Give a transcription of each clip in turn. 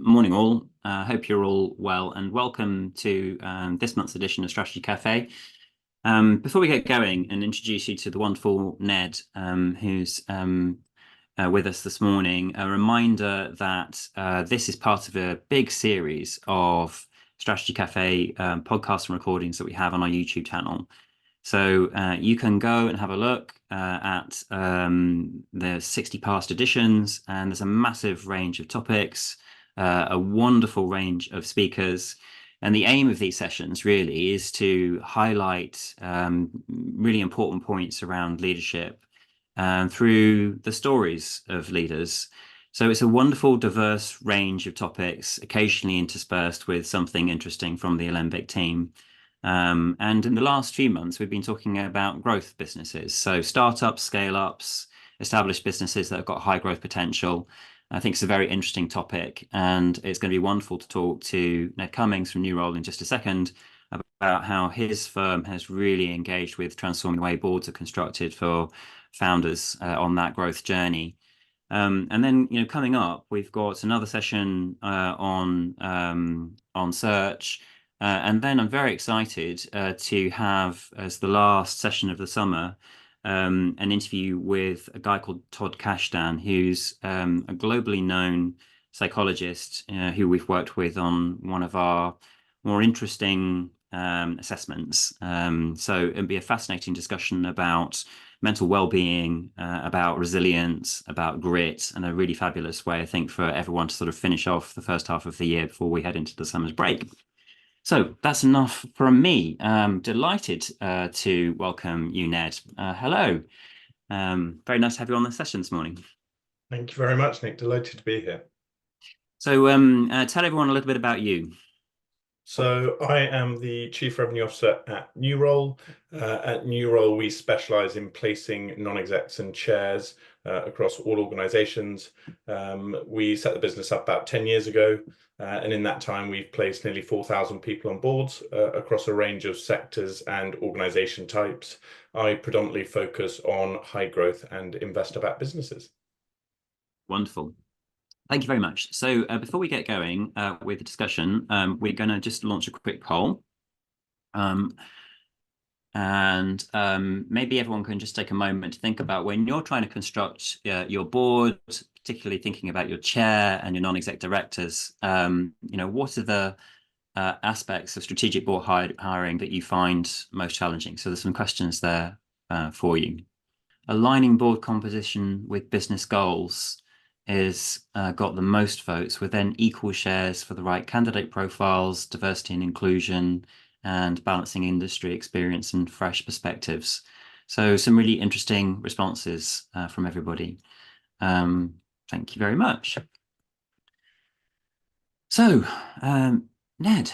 Morning all. Hope you're all well and welcome to this month's edition of Strategy Cafe. Before we get going and introduce you to the wonderful Ned, who's with us this morning, a reminder that this is part of a big series of Strategy Cafe podcasts and recordings that we have on our YouTube channel. So you can go and have a look at the 60 past editions, and there's a massive range of topics, a wonderful range of speakers. And the aim of these sessions really is to highlight really important points around leadership through the stories of leaders. So it's a wonderful, diverse range of topics, occasionally interspersed with something interesting from the Alembic team. And in the last few months, we've been talking about growth businesses. So startups, scale-ups, established businesses that have got high growth potential. I think it's a very interesting topic, and it's going to be wonderful to talk to Ned Cummings from Nurole in just a second about how his firm has really engaged with transforming the way boards are constructed for founders on that growth journey. And then, coming up, we've got another session on search. And then I'm very excited to have, as the last session of the summer, an interview with a guy called Todd Kashdan, who's a globally known psychologist who we've worked with on one of our more interesting assessments. So it'll be a fascinating discussion about mental well-being, about resilience, about grit, and a really fabulous way, I think, for everyone to sort of finish off the first half of the year before we head into the summer's break. So that's enough from me. Delighted to welcome you, Ned. Hello. Very nice to have you on the session this morning. Thank you very much, Nick. Delighted to be here. So tell everyone a little bit about you. So I am the Chief Revenue Officer at Nurole. At Nurole, we specialise in placing non-execs and chairs across all organisations. We set the business up about 10 years ago, and in that time we've placed nearly 4,000 people on boards across a range of sectors and organisation types. I predominantly focus on high growth and investor-backed businesses. Wonderful. Thank you very much. So before we get going with the discussion, we're going to just launch a quick poll. Maybe everyone can just take a moment to think about when you're trying to construct your board, particularly thinking about your chair and your non-exec directors, what are the aspects of strategic board hiring that you find most challenging? So there's some questions there for you. Aligning board composition with business goals is got the most votes, with then equal shares for the right candidate profiles, diversity and inclusion, and balancing industry experience and fresh perspectives. So some really interesting responses from everybody. Thank you very much. So, Ned,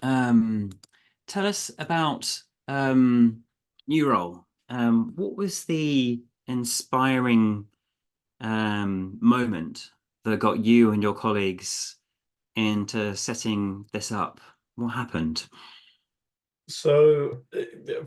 tell us about Nurole. What was the inspiring moment that got you and your colleagues into setting this up? What happened? So,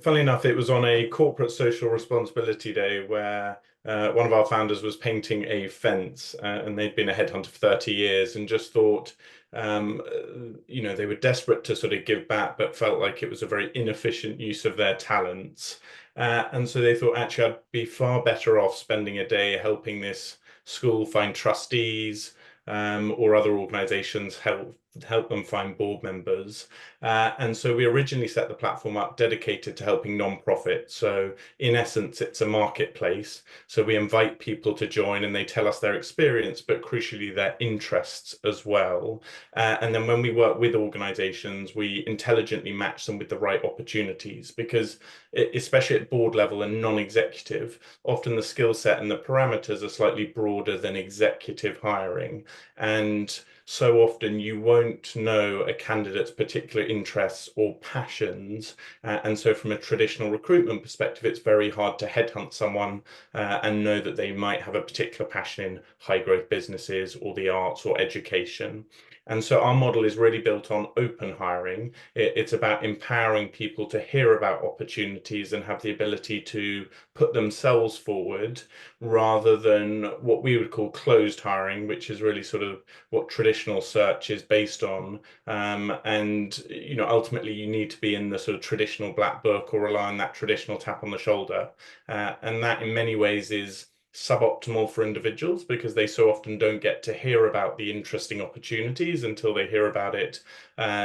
funnily enough, it was on a corporate social responsibility day where one of our founders was painting a fence, and they'd been a headhunter for 30 years and just thought, they were desperate to sort of give back, but felt like it was a very inefficient use of their talents. And so they thought, actually, I'd be far better off spending a day helping this school find trustees or other organizations, help them find board members. And so we originally set the platform up dedicated to helping non-profits. So in essence, it's a marketplace. So we invite people to join and they tell us their experience, but crucially their interests as well. And then when we work with organizations, we intelligently match them with the right opportunities, because especially at board level and non-executive, often the skill set and the parameters are slightly broader than executive hiring. And so often you won't know a candidate's particular interests or passions. And so from a traditional recruitment perspective, it's very hard to headhunt someone and know that they might have a particular passion in high growth businesses or the arts or education. And so our model is really built on open hiring. It's about empowering people to hear about opportunities and have the ability to put themselves forward rather than what we would call closed hiring, which is really sort of what traditional search is based on. And ultimately you need to be in the sort of traditional black book or rely on that traditional tap on the shoulder. And that in many ways is suboptimal for individuals because they so often don't get to hear about the interesting opportunities until they hear about it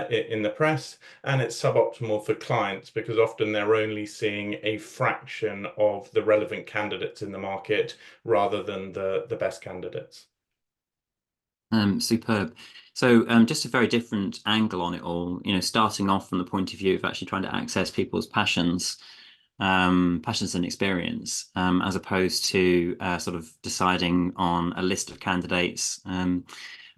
in the press. And it's suboptimal for clients because often they're only seeing a fraction of the relevant candidates in the market rather than the best candidates. Superb. So just a very different angle on it all, starting off from the point of view of actually trying to access people's passions and experience, as opposed to sort of deciding on a list of candidates. And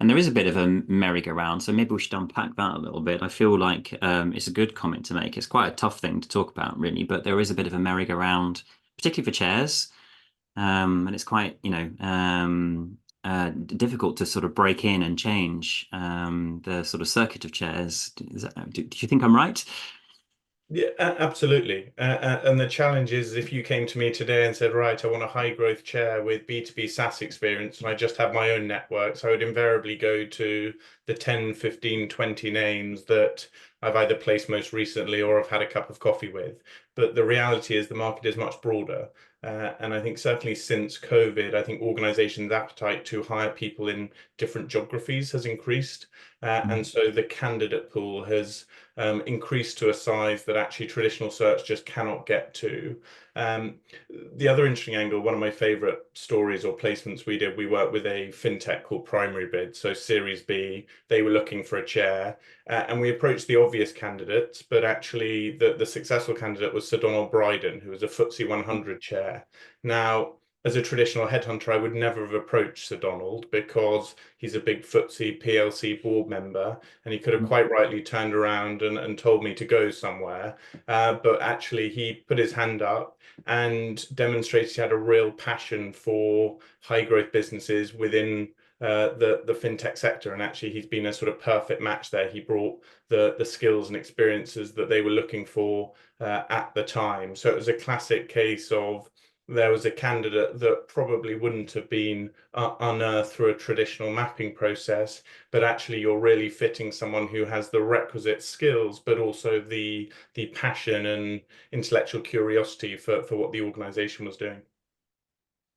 there is a bit of a merry-go-round, so maybe we should unpack that a little bit. I feel like it's a good comment to make. It's quite a tough thing to talk about, really, but there is a bit of a merry-go-round, particularly for chairs. And it's quite, difficult to sort of break in and change the sort of circuit of chairs. Do you think I'm right? Yeah, absolutely. And the challenge is if you came to me today and said, right, I want a high growth chair with B2B SaaS experience, and I just have my own networks, I would invariably go to the 10, 15, 20 names that I've either placed most recently or have had a cup of coffee with. But the reality is the market is much broader. And I think certainly since COVID, I think organizations' appetite to hire people in different geographies has increased. And so the candidate pool has increased to a size that actually traditional search just cannot get to. Um, the other interesting angle, one of my favorite stories or placements we did, we worked with a fintech called Primary Bid, so Series B. They were looking for a chair, and we approached the obvious candidates, but actually the successful candidate was Sir Donald Brydon, who was a FTSE 100 chair. Now, as a traditional headhunter, I would never have approached Sir Donald because he's a big FTSE PLC board member, and he could have quite rightly turned around and told me to go somewhere. But actually, he put his hand up and demonstrated he had a real passion for high growth businesses within the fintech sector. And actually, he's been a sort of perfect match there. He brought the skills and experiences that they were looking for at the time. So it was a classic case of there was a candidate that probably wouldn't have been unearthed through a traditional mapping process, but actually you're really fitting someone who has the requisite skills, but also the passion and intellectual curiosity for what the organization was doing.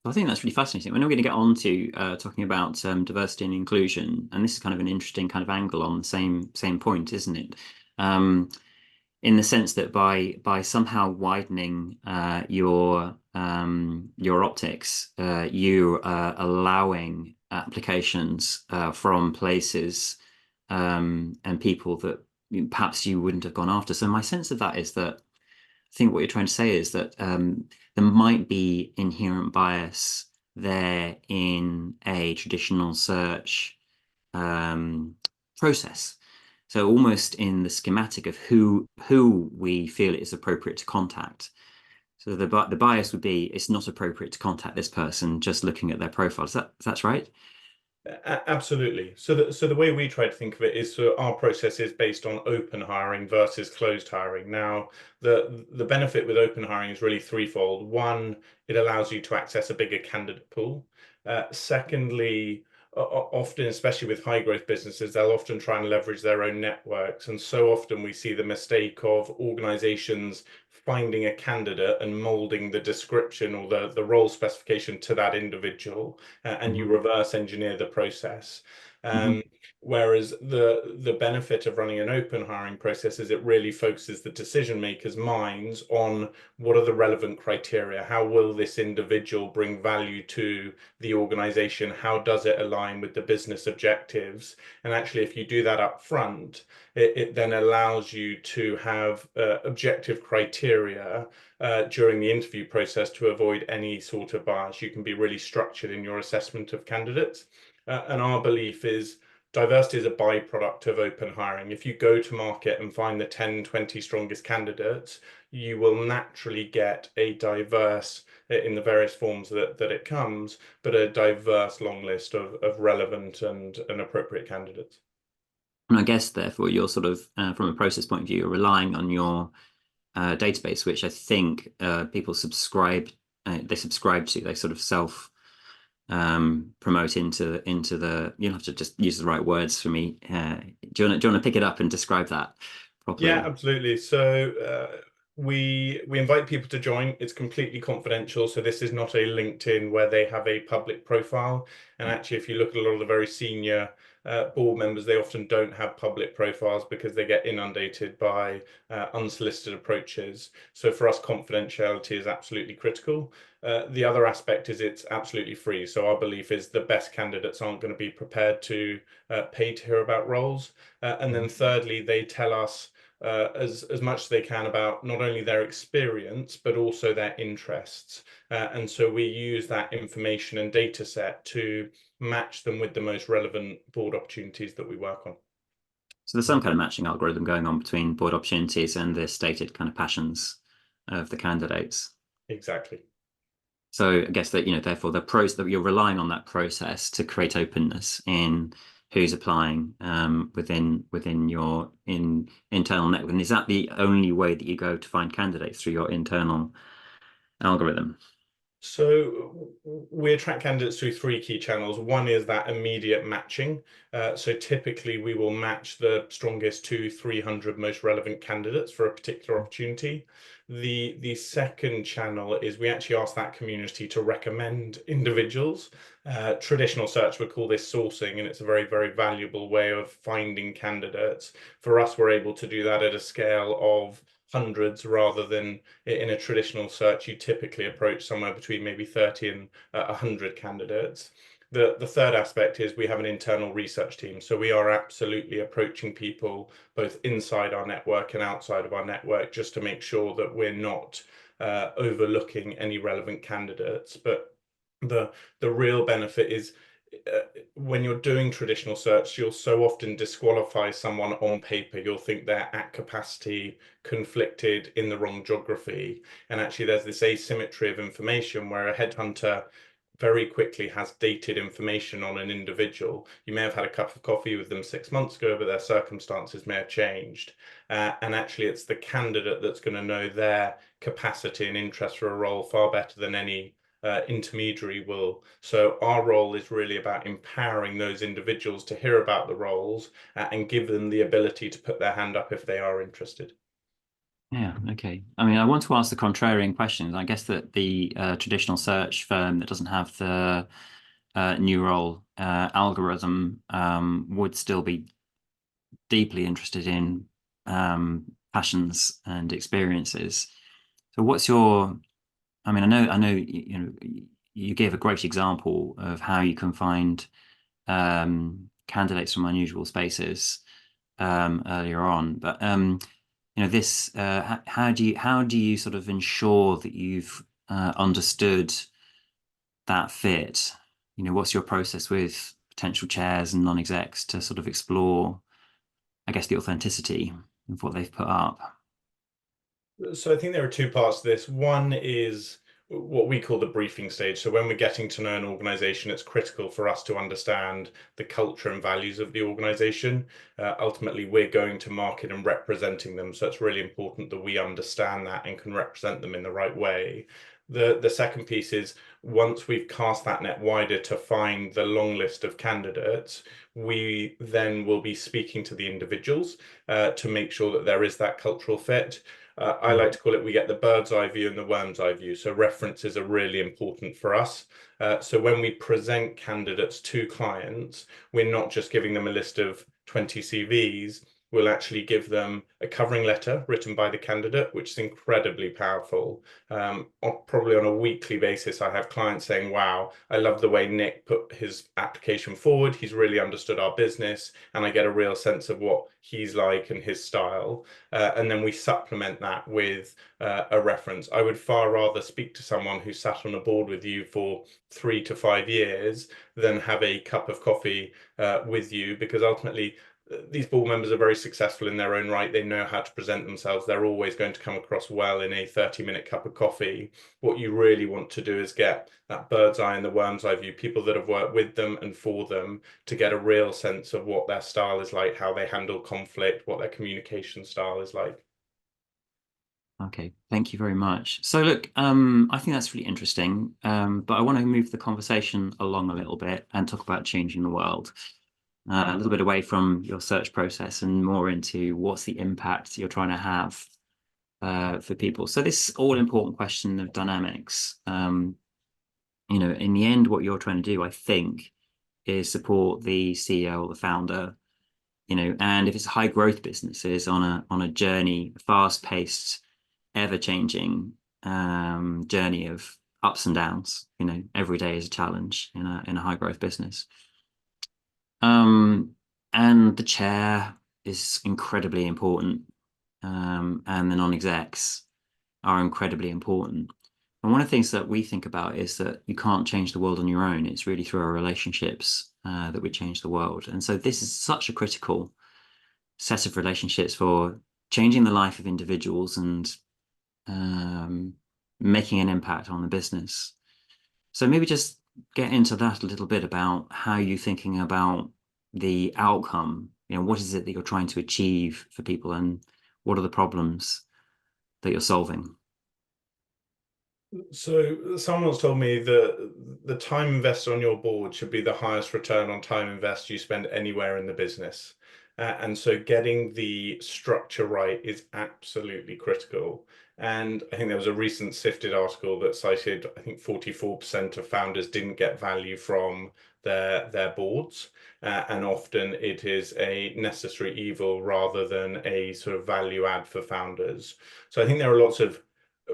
I think that's really fascinating. We're now going to get on to talking about diversity and inclusion, and this is kind of an interesting kind of angle on the same point, isn't it? In the sense that by somehow widening your optics, you are allowing applications from places and people that perhaps you wouldn't have gone after. So my sense of that is that I think what you're trying to say is that there might be inherent bias there in a traditional search process. So almost in the schematic of who we feel it is appropriate to contact. So the bias would be it's not appropriate to contact this person just looking at their profile. That's right? Absolutely. So the way we try to think of it is so our process is based on open hiring versus closed hiring. Now, the benefit with open hiring is really threefold. One, it allows you to access a bigger candidate pool. Secondly, often, especially with high growth businesses, they'll often try and leverage their own networks. And so often we see the mistake of organizations finding a candidate and molding the description or the role specification to that individual, and you reverse engineer the process. Mm-hmm. Whereas the benefit of running an open hiring process is it really focuses the decision makers' minds on what are the relevant criteria. How will this individual bring value to the organization? How does it align with the business objectives? And actually, if you do that up front, it then allows you to have objective criteria during the interview process to avoid any sort of bias. You can be really structured in your assessment of candidates. And our belief is diversity is a byproduct of open hiring. If you go to market and find the 10, 20 strongest candidates, you will naturally get a diverse, in the various forms that it comes, but a diverse long list of relevant and appropriate candidates. And I guess therefore you're sort of from a process point of view, you're relying on your database, which I think people subscribe they subscribe to. They sort of self promote into the. You'll have to just use the right words for me. Do you want to pick it up and describe that Yeah, properly? absolutely. So we invite people to join. It's completely confidential. So this is not a LinkedIn where they have a public profile. And actually, if you look at a lot of the very senior board members, they often don't have public profiles because they get inundated by unsolicited approaches. So for us, confidentiality is absolutely critical. The other aspect is it's absolutely free. So our belief is the best candidates aren't going to be prepared to pay to hear about roles. And then thirdly, they tell us as much as they can about not only their experience, but also their interests. And so we use that information and data set to match them with the most relevant board opportunities that we work on. So there's some kind of matching algorithm going on between board opportunities and the stated kind of passions of the candidates. Exactly. So I guess that, therefore the process that you're relying on that process to create openness in who's applying within your internal network. And is that the only way that you go to find candidates through your internal algorithm? So we attract candidates through three key channels. One is that immediate matching. So typically we will match the strongest 300 most relevant candidates for a particular opportunity. The second channel is we actually ask that community to recommend individuals. Traditional search would call this sourcing, and it's a very, very valuable way of finding candidates. For us, we're able to do that at a scale of hundreds rather than in a traditional search, you typically approach somewhere between maybe 30 and 100 candidates. The third aspect is we have an internal research team. So we are absolutely approaching people both inside our network and outside of our network just to make sure that we're not overlooking any relevant candidates. But the the real benefit is when you're doing traditional search, you'll so often disqualify someone on paper. You'll think they're at capacity, conflicted, in the wrong geography. And actually, there's this asymmetry of information where a headhunter very quickly has dated information on an individual. You may have had a cup of coffee with them 6 months ago, but their circumstances may have changed. And actually, it's the candidate that's going to know their capacity and interest for a role far better than any intermediary will. So our role is really about empowering those individuals to hear about the roles and give them the ability to put their hand up if they are interested. Yeah, okay. I mean, I want to ask the contrarian questions. I guess that the traditional search firm that doesn't have the Nurole algorithm would still be deeply interested in passions and experiences. So what's your, I mean, I know, you gave a great example of how you can find candidates from unusual spaces earlier on, but this how do you sort of ensure that you've understood that fit? What's your process with potential chairs and non-execs to sort of explore, I guess, the authenticity of what they've put up? So I think there are two parts to this. One is what we call the briefing stage. So when we're getting to know an organization, it's critical for us to understand the culture and values of the organization. Ultimately, we're going to market and representing them. So it's really important that we understand that and can represent them in the right way. The second piece is once we've cast that net wider to find the long list of candidates, we then will be speaking to the individuals to make sure that there is that cultural fit. I like to call it we get the bird's eye view and the worm's eye view. So references are really important for us. So when we present candidates to clients, we're not just giving them a list of 20 CVs. We'll actually give them a covering letter written by the candidate, which is incredibly powerful. Probably on a weekly basis, I have clients saying, wow, I love the way Nick put his application forward. He's really understood our business, and I get a real sense of what he's like and his style. And then we supplement that with a reference. I would far rather speak to someone who sat on a board with you for 3 to 5 years than have a cup of coffee with you, because ultimately these board members are very successful in their own right. They know how to present themselves. They're always going to come across well in a 30-minute cup of coffee. What you really want to do is get that bird's eye and the worm's eye view, people that have worked with them and for them, to get a real sense of what their style is like, how they handle conflict, what their communication style is like. Okay, thank you very much. So look, I think that's really interesting, but I want to move the conversation along a little bit and talk about changing the world, a little bit away from your search process and more into what's the impact you're trying to have for people. So this all important question of dynamics, in the end, what you're trying to do, I think, is support the CEO or the founder, and if it's high growth businesses on a journey, fast paced, ever changing journey of ups and downs. Every day is a challenge in a high growth business. And the chair is incredibly important, and the non-execs are incredibly important. And one of the things that we think about is that you can't change the world on your own. It's really through our relationships that we change the world. And so this is such a critical set of relationships for changing the life of individuals and making an impact on the business. So maybe just get into that a little bit about how you're thinking about the outcome. What is it that you're trying to achieve for people, and what are the problems that you're solving? So someone once told me that the time invested on your board should be the highest return on time invested you spend anywhere in the business. And so getting the structure right is absolutely critical. And I think there was a recent Sifted article that cited, I think 44% of founders didn't get value from their boards. And often it is a necessary evil rather than a sort of value add for founders. So I think there are lots of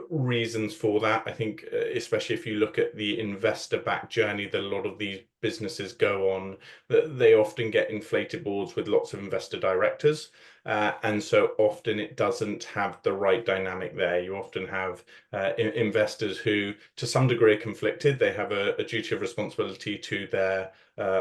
reasons for that. I think, especially if you look at the investor-backed journey that a lot of these businesses go on, that they often get inflated boards with lots of investor directors. And so often it doesn't have the right dynamic there. You often have investors who, to some degree, are conflicted. They have a duty of responsibility to their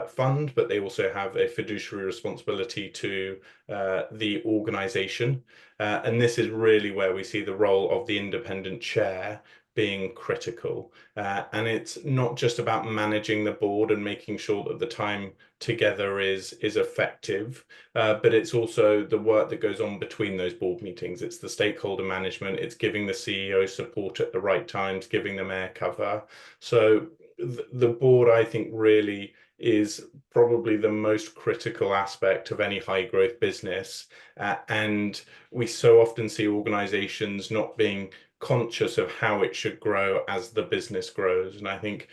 fund, but they also have a fiduciary responsibility to the organization. And this is really where we see the role of the independent chair being critical. And it's not just about managing the board and making sure that the time together is effective, but it's also the work that goes on between those board meetings. It's the stakeholder management, it's giving the CEO support at the right times, giving them air cover. So the board, I think, really is probably the most critical aspect of any high growth business. And we so often see organizations not being conscious of how it should grow as the business grows. And I think,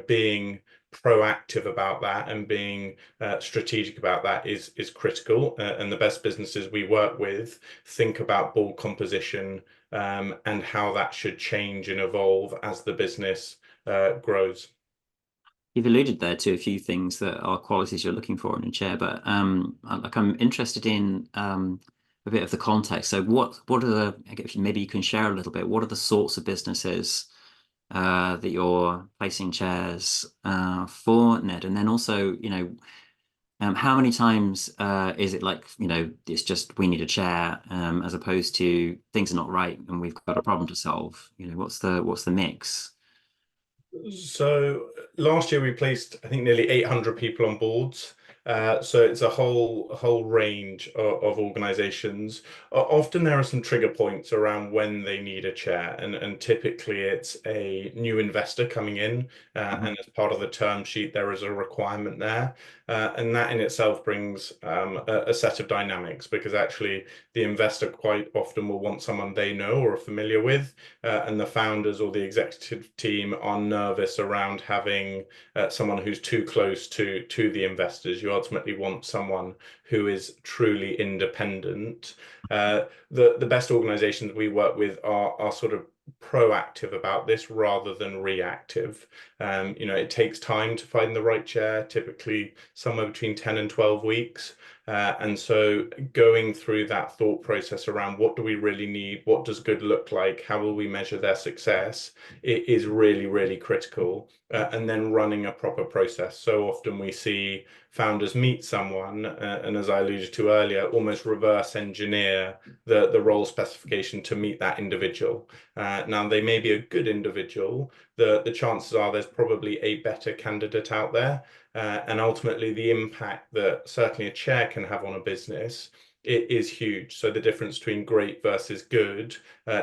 being proactive about that and being strategic about that is critical. And the best businesses we work with think about board composition and how that should change and evolve as the business grows. You've alluded there to a few things that are qualities you're looking for in a chair, but I'm interested in a bit of the context. So what are I guess maybe you can share a little bit. What are the sorts of businesses that you're placing chairs for, Ned? And then also, how many times is it like, it's just we need a chair as opposed to things are not right and we've got a problem to solve? What's the mix? So last year we placed, I think, nearly 800 people on boards. So it's a whole range of organizations. Often there are some trigger points around when they need a chair, and typically it's a new investor coming in, and as part of the term sheet there is a requirement there, and that in itself brings a set of dynamics, because actually the investor quite often will want someone they know or are familiar with, and the founders or the executive team are nervous around having someone who's too close to the investors. You ultimately want someone who is truly independent. The best organizations we work with are sort of proactive about this rather than reactive. It takes time to find the right chair, typically somewhere between 10 and 12 weeks. And so going through that thought process around what do we really need, what does good look like, how will we measure their success, it is really, really critical. And then running a proper process. So often we see founders meet someone, and as I alluded to earlier, almost reverse engineer the role specification to meet that individual. Now, they may be a good individual. The chances are there's probably a better candidate out there. And ultimately, the impact that certainly a chair can have on a business, it is huge. So the difference between great versus good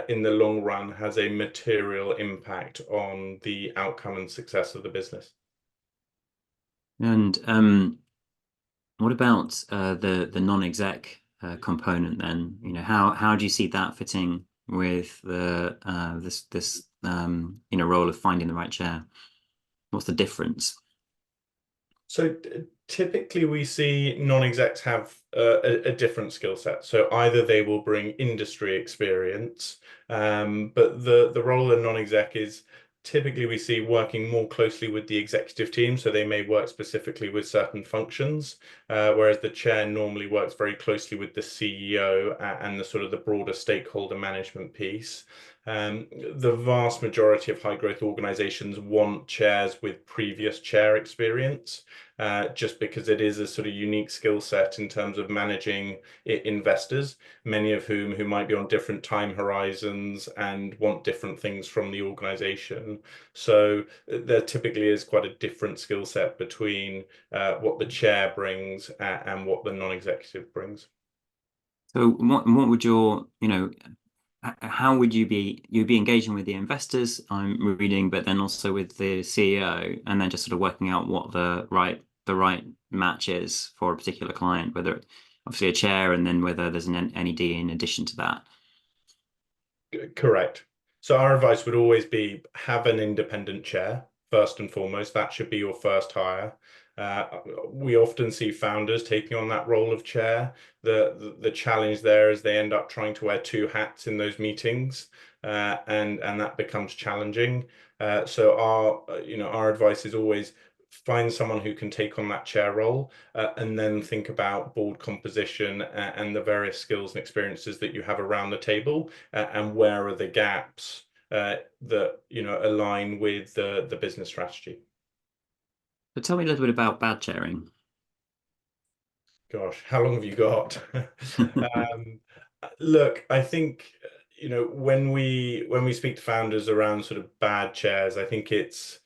in the long run has a material impact on the outcome and success of the business. And what about the non-exec component then? How do you see that fitting with the this role of finding the right chair? What's the difference? So typically we see non-execs have a different skill set. So either they will bring industry experience, but the role of non-exec is typically we see working more closely with the executive team. So they may work specifically with certain functions, whereas the chair normally works very closely with the CEO and the sort of the broader stakeholder management piece. The vast majority of high growth organizations want chairs with previous chair experience, just because it is a sort of unique skill set in terms of managing investors, many of who might be on different time horizons and want different things from the organization. So there typically is quite a different skill set between what the chair brings and what the non-executive brings. So what would how would you'd be engaging with the investors, I'm reading, but then also with the CEO, and then just sort of working out what the right match is for a particular client, whether obviously a chair and then whether there's an NED in addition to that. Correct. So our advice would always be have an independent chair first and foremost. That should be your first hire. Uh, we often see founders taking on that role of chair. The challenge there is they end up trying to wear two hats in those meetings, and that becomes challenging. So our advice is always find someone who can take on that chair role, and then think about board composition and the various skills and experiences that you have around the table, and where are the gaps that align with the business strategy. But tell me a little bit about bad chairing. Gosh, how long have you got? Um, Look, I think when we speak to founders around sort of bad chairs, I think it's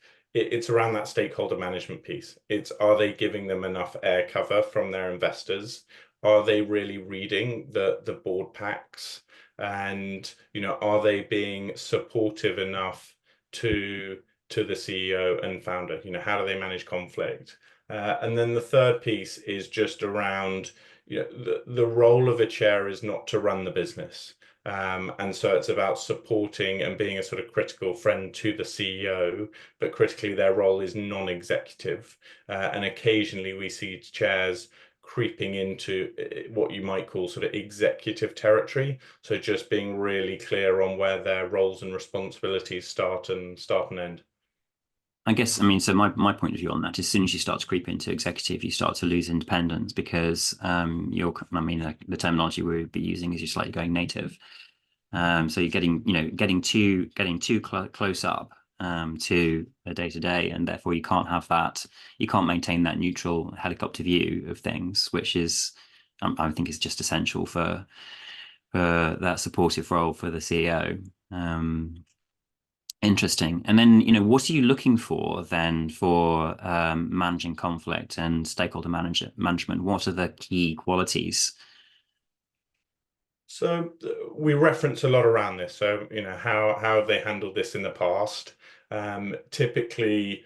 around that stakeholder management piece. It's, are they giving them enough air cover from their investors? Are they really reading the board packs? And are they being supportive enough to the CEO and founder? How do they manage conflict? And then the third piece is just around, the role of a chair is not to run the business. And so it's about supporting and being a sort of critical friend to the CEO, but critically their role is non-executive. And occasionally we see chairs creeping into what you might call sort of executive territory. So just being really clear on where their roles and responsibilities start and end. I guess, I mean, so my point of view on that is as soon as you start to creep into executive, you start to lose independence because the terminology we would be using is you're slightly going native. So you're getting too close up to a day to day, and therefore you can't have that, you can't maintain that neutral helicopter view of things, which is, I think is just essential for that supportive role for the CEO. Interesting. And then, what are you looking for then for managing conflict and stakeholder management? What are the key qualities? So we reference a lot around this. So, how have they handled this in the past? Typically,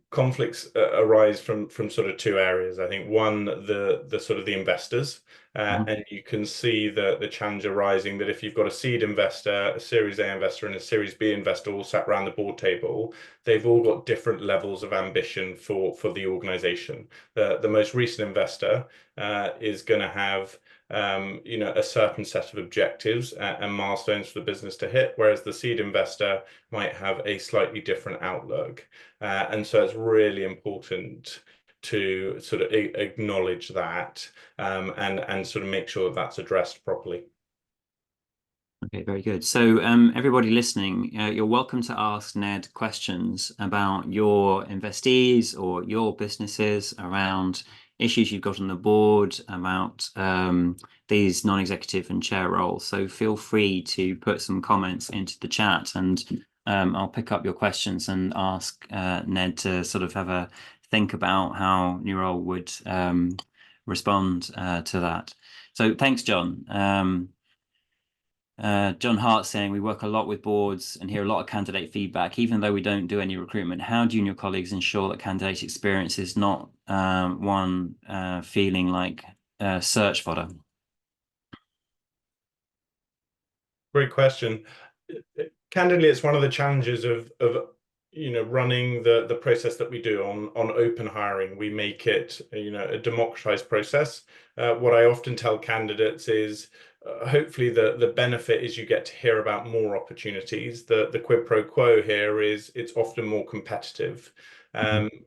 conflicts arise from sort of two areas. I think one, the sort of the investors. And you can see the challenge arising that if you've got a seed investor, a Series A investor, and a Series B investor all sat around the board table, they've all got different levels of ambition for the organization. The most recent investor is going to have a certain set of objectives and milestones for the business to hit, whereas the seed investor might have a slightly different outlook. And so it's really important to sort of acknowledge that and sort of make sure that that's addressed properly. Okay, very good. So, everybody listening, you're welcome to ask Ned questions about your investees or your businesses, around issues you've got on the board, about these non-executive and chair roles. So feel free to put some comments into the chat, and I'll pick up your questions and ask Ned to sort of have a think about how Nurole would respond to that. So thanks, John. John Hart saying, we work a lot with boards and hear a lot of candidate feedback, even though we don't do any recruitment. How do you and your colleagues ensure that candidate experience is not one feeling like search fodder? Great question. Candidly, it's one of the challenges of running the process that we do on open hiring. We make it a democratized process. What I often tell candidates is hopefully the benefit is you get to hear about more opportunities. The quid pro quo here is it's often more competitive.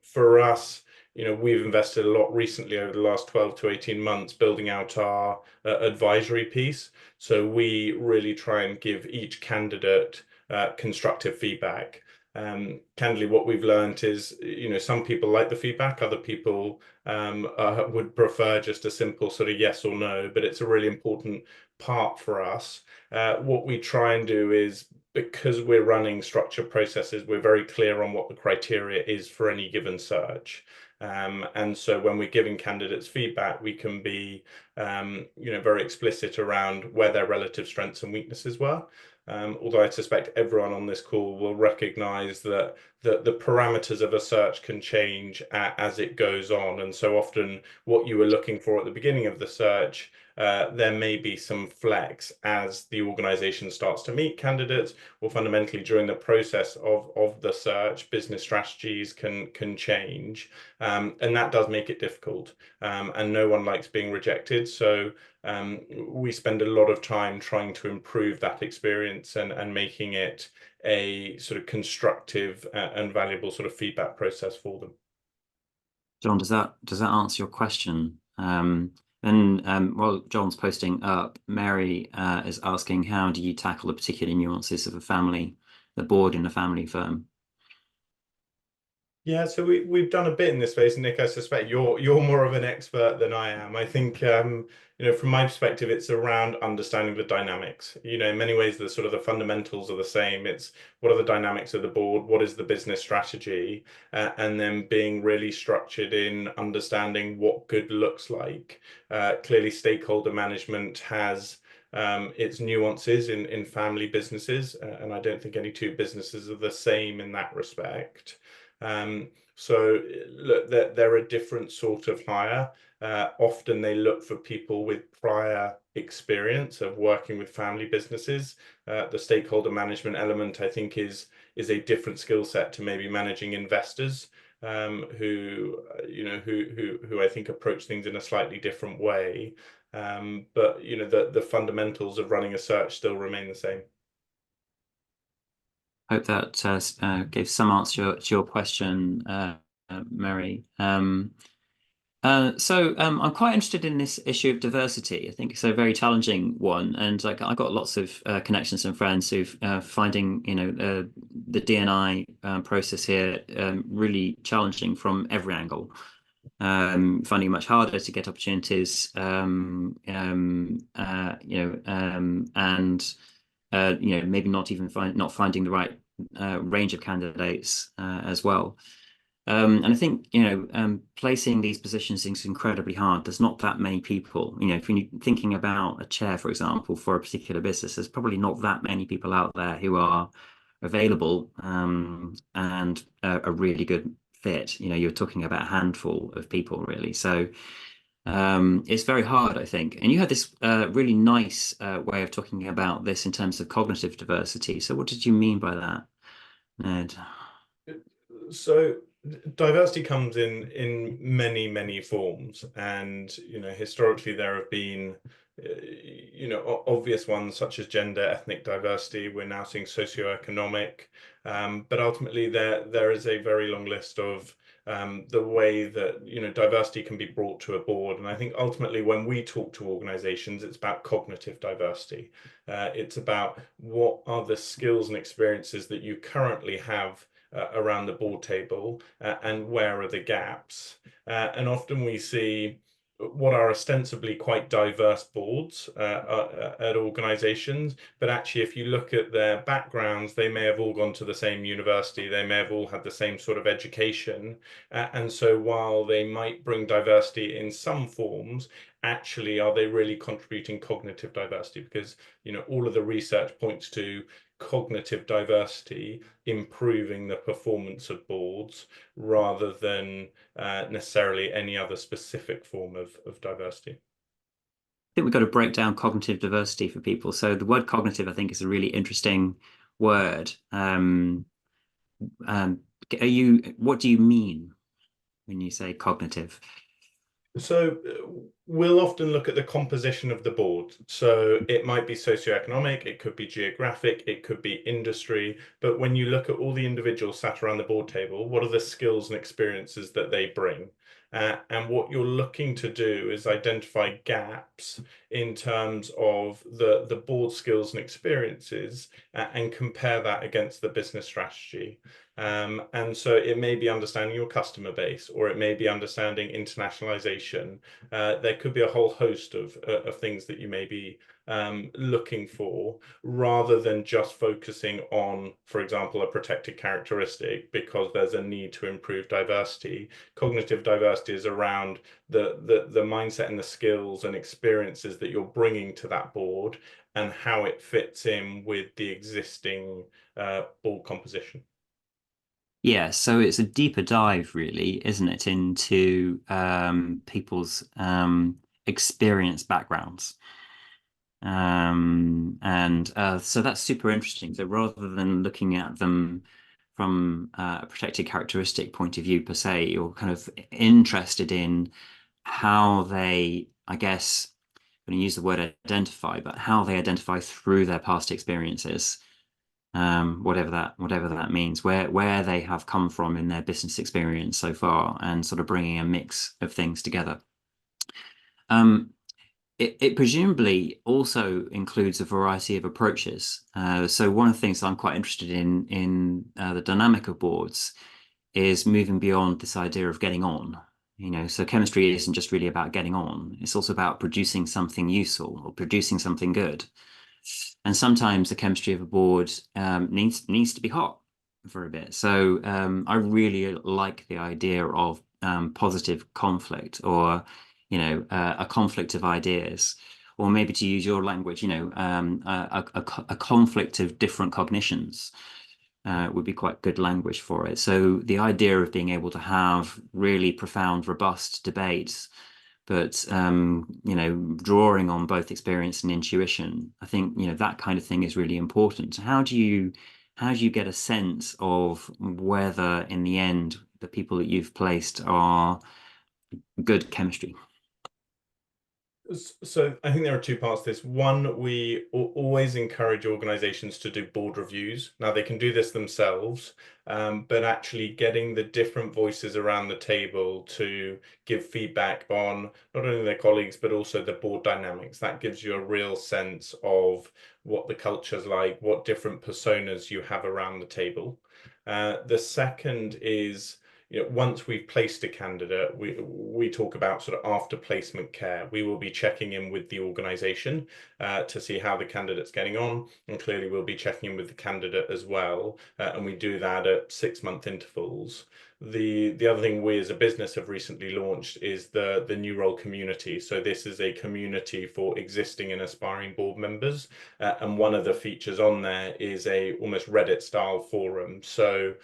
For us, we've invested a lot recently over the last 12 to 18 months building out our advisory piece. So we really try and give each candidate constructive feedback. Candidly, what we've learned is, some people like the feedback, other people would prefer just a simple sort of yes or no, but it's a really important part for us. What we try and do is, because we're running structured processes, we're very clear on what the criteria is for any given search. And so when we're giving candidates feedback, we can be, very explicit around where their relative strengths and weaknesses were. Although I suspect everyone on this call will recognize that the parameters of a search can change as it goes on. And so often what you were looking for at the beginning of the search, there may be some flex as the organization starts to meet candidates, or fundamentally during the process of the search, business strategies can change. And that does make it difficult. And no one likes being rejected. So we spend a lot of time trying to improve that experience and making it a sort of constructive and valuable sort of feedback process for them. John, does that answer your question? While John's posting up, Mary is asking, how do you tackle the particular nuances of the board in a family firm? Yeah, so we've done a bit in this space, Nick. I suspect you're more of an expert than I am. I think from my perspective, it's around understanding the dynamics. In many ways, the sort of the fundamentals are the same. It's what are the dynamics of the board, what is the business strategy, and then being really structured in understanding what good looks like. Clearly, stakeholder management has its nuances in family businesses, and I don't think any two businesses are the same in that respect. So look, they're a different sort of hire. Often they look for people with prior experience of working with family businesses. The stakeholder management element, I think, is a different skill set to maybe managing investors, who I think approach things in a slightly different way. But the fundamentals of running a search still remain the same. Hope that gives some answer to your question, Mary. So I'm quite interested in this issue of diversity. I think it's a very challenging one, and like I've got lots of connections and friends who finding the D&I process here really challenging from every angle. Finding it much harder to get opportunities, and maybe not finding the right range of candidates as well. And I think placing these positions is incredibly hard. There's not that many people. If you're thinking about a chair, for example, for a particular business, there's probably not that many people out there who are available and a really good fit. You're talking about a handful of people, really. So It's very hard, I think. And you had this really nice way of talking about this in terms of cognitive diversity. So what did you mean by that, Ned? So diversity comes in many forms, and historically there have been obvious ones such as gender, ethnic diversity. We're now seeing socioeconomic, but ultimately there is a very long list of the way that diversity can be brought to a board. And I think ultimately when we talk to organizations, it's about cognitive diversity. It's about what are the skills and experiences that you currently have around the board table, and where are the gaps. And often we see what are ostensibly quite diverse boards at organizations, but actually if you look at their backgrounds, they may have all gone to the same university, they may have all had the same sort of education, and so while they might bring diversity in some forms, actually are they really contributing cognitive diversity? Because all of the research points to cognitive diversity improving the performance of boards rather than necessarily any other specific form of diversity. I think we've got to break down cognitive diversity for people. So the word cognitive, I think, is a really interesting word. Um, what do you mean when you say cognitive? So we'll often look at the composition of the board. So it might be socioeconomic, it could be geographic, it could be industry. But when you look at all the individuals sat around the board table, what are the skills and experiences that they bring? And what you're looking to do is identify gaps in terms of the board skills and experiences, and compare that against the business strategy. And so it may be understanding your customer base, or it may be understanding internationalization. There could be a whole host of things that you may be looking for, rather than just focusing on, for example, a protected characteristic because there's a need to improve diversity. Cognitive diversity is around the mindset and the skills and experiences that you're bringing to that board, and how it fits in with the existing board composition. Yeah, so it's a deeper dive, really, isn't it, into people's experience backgrounds. And so that's super interesting. So rather than looking at them from a protected characteristic point of view per se, you're kind of interested in how they, I guess, I'm going to use the word identify, but how they identify through their past experiences, whatever that means, where they have come from in their business experience so far, and sort of bringing a mix of things together. Um, it presumably also includes a variety of approaches. So one of the things that I'm quite interested in the dynamic of boards is moving beyond this idea of getting on. So chemistry isn't just really about getting on. It's also about producing something useful or producing something good. And sometimes the chemistry of a board needs to be hot for a bit. So I really like the idea of positive conflict, or a conflict of ideas, or maybe to use your language, a conflict of different cognitions would be quite good language for it. So the idea of being able to have really profound, robust debates, but drawing on both experience and intuition, I think that kind of thing is really important. How do you get a sense of whether in the end the people that you've placed are good chemistry? So I think there are two parts to this. One, we always encourage organizations to do board reviews. Now they can do this themselves, but actually getting the different voices around the table to give feedback on not only their colleagues, but also the board dynamics. That gives you a real sense of what the culture's like, what different personas you have around the table. The second is, once we've placed a candidate, we talk about sort of after placement care. We will be checking in with the organization to see how the candidate's getting on, and clearly we'll be checking in with the candidate as well, and we do that at 6-month intervals. The other thing we as a business have recently launched is the Nurole community. So this is a community for existing and aspiring board members, and one of the features on there is a almost Reddit style forum. So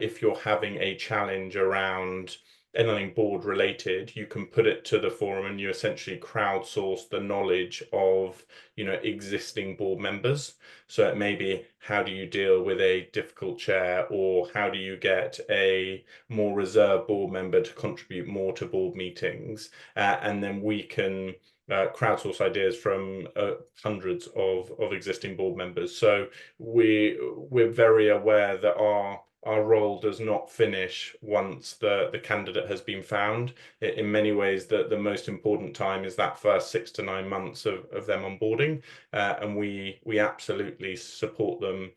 if you're having a challenge around anything board related, you can put it to the forum and you essentially crowdsource the knowledge of, existing board members. So it may be, how do you deal with a difficult chair, or how do you get a more reserved board member to contribute more to board meetings? And then we can crowdsource ideas from hundreds of existing board members. So we're very aware that our role does not finish once the candidate has been found. In many ways, the most important time is that first 6 to 9 months of them onboarding, and we absolutely support them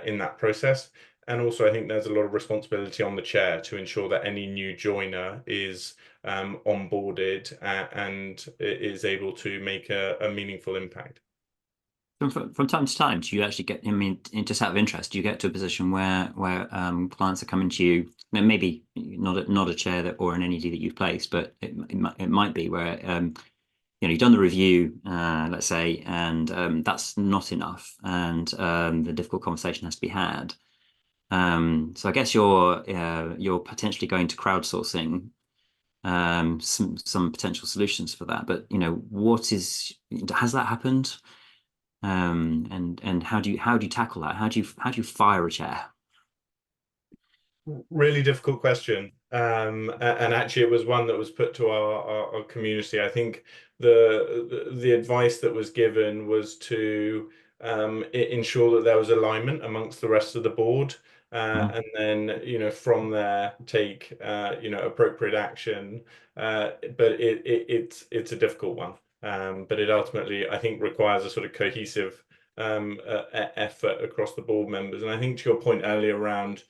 in that process. And also, I think there's a lot of responsibility on the chair to ensure that any new joiner is onboarded and is able to make a meaningful impact. From time to time, do you actually get, I mean, just out of interest, do you get to a position where clients are coming to you, maybe not a chair that or an NED that you've placed, but it might be where you've done the review, let's say, and that's not enough, and the difficult conversation has to be had. So I guess you're potentially going to crowdsourcing some potential solutions for that. But has that happened? And how do you tackle that? How do you fire a chair? Really difficult question. And actually, it was one that was put to our community. I think the advice that was given was to ensure that there was alignment amongst the rest of the board, Mhm. and then from there take appropriate action. But it's a difficult one. But it ultimately, I think, requires a sort of cohesive effort across the board members. And I think to your point earlier around,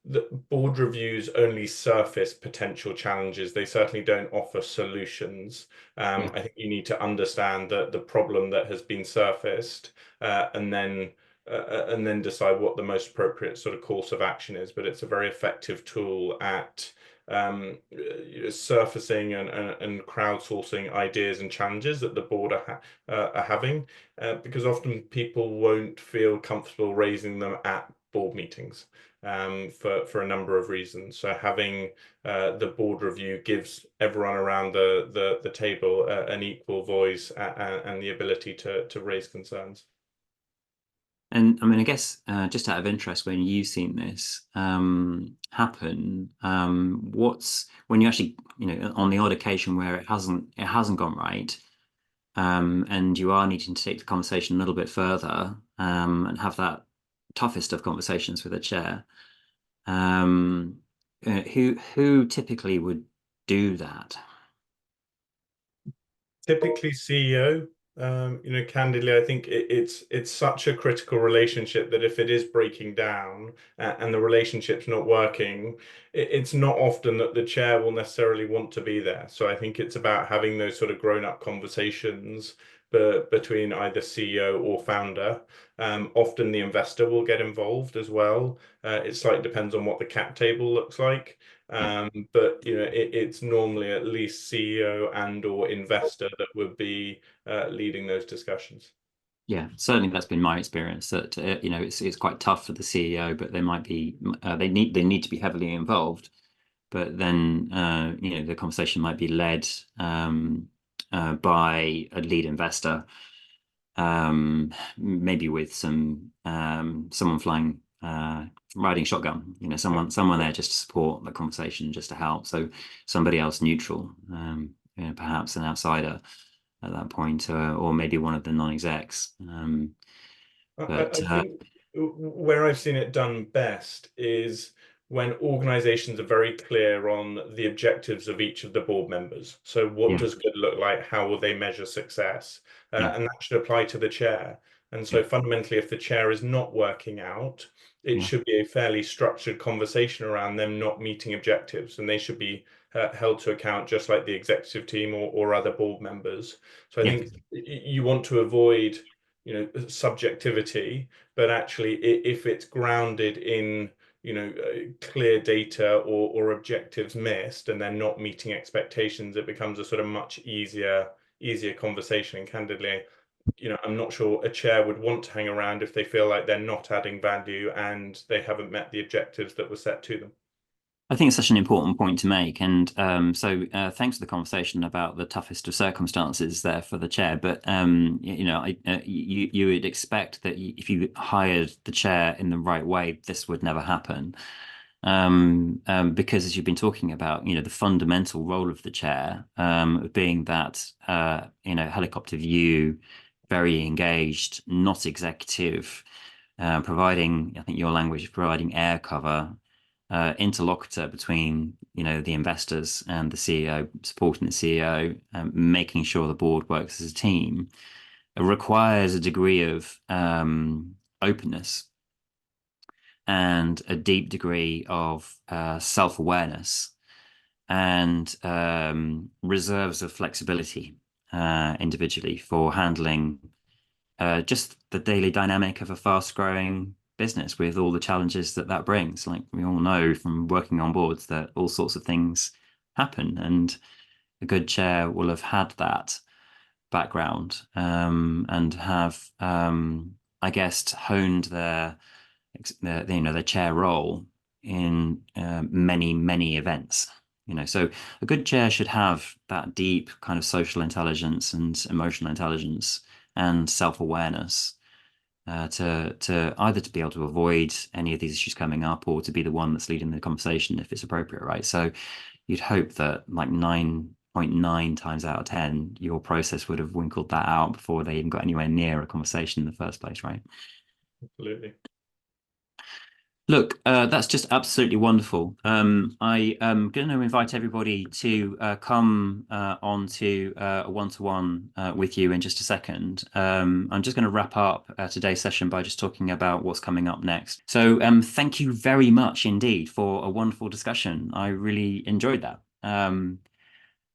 the board reviews only surface potential challenges. They certainly don't offer solutions. Yeah, I think you need to understand the problem that has been surfaced, and then decide what the most appropriate sort of course of action is. But it's a very effective tool at surfacing and crowdsourcing ideas and challenges that the board are having, because often people won't feel comfortable raising them at board meetings, for a number of reasons. So having the board review gives everyone around the table an equal voice and the ability to raise concerns. and I mean, I guess just out of interest, when you've seen this happen, what's when you actually, on the odd occasion where it hasn't gone right, and you are needing to take the conversation a little bit further, and have that toughest of conversations with a chair. Um, who typically would do that? Typically CEO. Candidly, I think it's such a critical relationship that if it is breaking down, and the relationship's not working, it's not often that the chair will necessarily want to be there. So I think it's about having those sort of grown-up conversations between either CEO or founder. Often the investor will get involved as well. It slightly depends on what the cap table looks like. Yeah. But it's normally at least CEO and or investor that would be leading those discussions. Yeah, certainly that's been my experience that it's quite tough for the CEO, but they might be they need to be heavily involved, but then the conversation might be led by a lead investor, maybe with someone flying riding shotgun, someone there just to support the conversation, just to help. So somebody else neutral, perhaps an outsider at that point, or maybe one of the non-execs. I But think where I've seen it done best is when organizations are very clear on the objectives of each of the board members. So what yeah, does good look like? How will they measure success? yeah, And that should apply to the chair. And yeah, so fundamentally, if the chair is not working out, it yeah, should be a fairly structured conversation around them not meeting objectives, and they should be held to account just like the executive team or other board members. So I yeah, think you want to avoid subjectivity, but actually if it's grounded in clear data or objectives missed and they're not meeting expectations, it becomes a sort of much easier conversation. And candidly, I'm not sure a chair would want to hang around if they feel like they're not adding value and they haven't met the objectives that were set to them. I think it's such an important point to make, and thanks for the conversation about the toughest of circumstances there for the chair. But you would expect that if you hired the chair in the right way, this would never happen. Because as you've been talking about, the fundamental role of the chair, being that helicopter view, very engaged, not executive, providing, I think your language is providing air cover, interlocutor between the investors and the CEO, supporting the CEO, making sure the board works as a team, it requires a degree of openness and a deep degree of self-awareness and reserves of flexibility individually for handling just the daily dynamic of a fast-growing business with all the challenges that that brings. Like we all know from working on boards that all sorts of things happen, and a good chair will have had that background and have, I guess, honed their chair role in many events. So a good chair should have that deep kind of social intelligence and emotional intelligence and self-awareness to either to be able to avoid any of these issues coming up or to be the one that's leading the conversation if it's appropriate, right? So you'd hope that like 9.9 times out of 10, your process would have winkled that out before they even got anywhere near a conversation in the first place, right? Absolutely. Look, that's just absolutely wonderful. I am going to invite everybody to come onto a one-to-one with you in just a second. I'm just going to wrap up today's session by just talking about what's coming up next. So thank you very much indeed for a wonderful discussion. I really enjoyed that.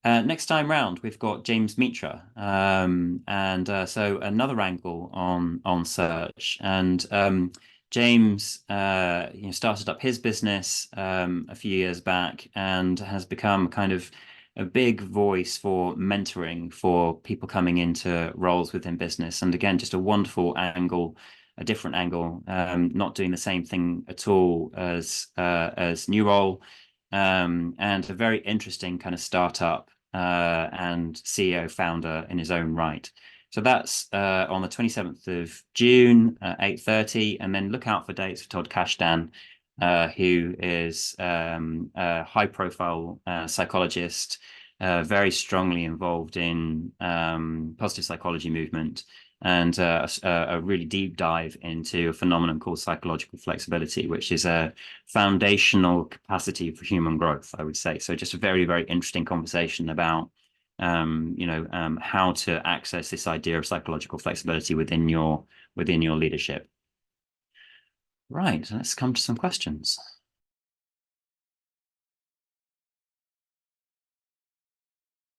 Next time round, we've got James Mitra, and so another angle on search. And James, started up his business a few years back and has become kind of a big voice for mentoring for people coming into roles within business. And again, just a wonderful angle, a different angle, not doing the same thing at all as Nurole. And a very interesting kind of startup and CEO founder in his own right. So that's on the 27th of June, 8:30, and then look out for dates for Todd Kashdan, who is a high-profile psychologist, very strongly involved in positive psychology movement, and a really deep dive into a phenomenon called psychological flexibility, which is a foundational capacity for human growth, I would say. So just a very, very interesting conversation about how to access this idea of psychological flexibility within your leadership. Right, let's come to some questions.